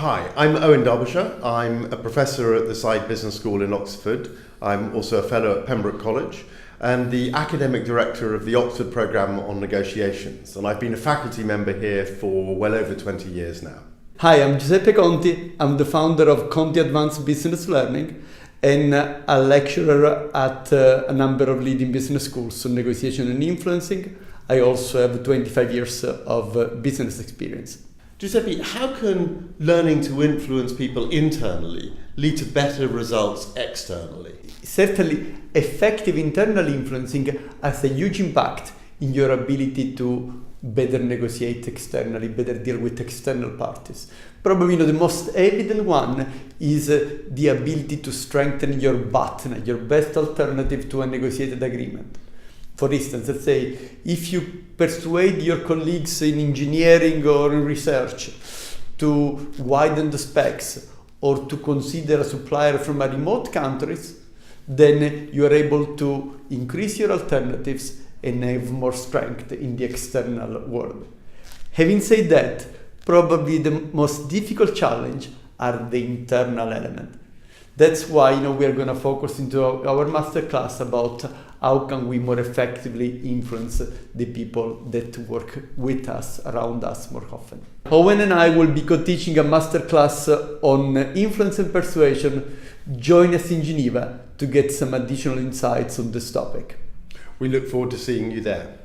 Hi, I'm Owen Darbishire. I'm a professor at the Side Business School in Oxford. I'm also a fellow at Pembroke College and the academic director of the Oxford Programme on Negotiations. And I've been a faculty member here for well over 20 years now. Hi, I'm Giuseppe Conti. I'm the founder of Conti Advanced Business Learning and a lecturer at a number of leading business schools on negotiation and influencing. I also have 25 years of business experience. Giuseppe, how can learning to influence people internally lead to better results externally? Certainly, effective internal influencing has a huge impact in your ability to better negotiate externally, better deal with external parties. Probably the most evident one is the ability to strengthen your BATNA, your best alternative to a negotiated agreement. For instance, let's say if you persuade your colleagues in engineering or in research to widen the specs or to consider a supplier from a remote countries, then you are able to increase your alternatives and have more strength in the external world. Having said that, probably the most difficult challenge are the internal element. That's why we are going to focus into our masterclass about how can we more effectively influence the people that work with us, around us more often. Owen and I will be co-teaching a masterclass on influence and persuasion. Join us in Geneva to get some additional insights on this topic. We look forward to seeing you there.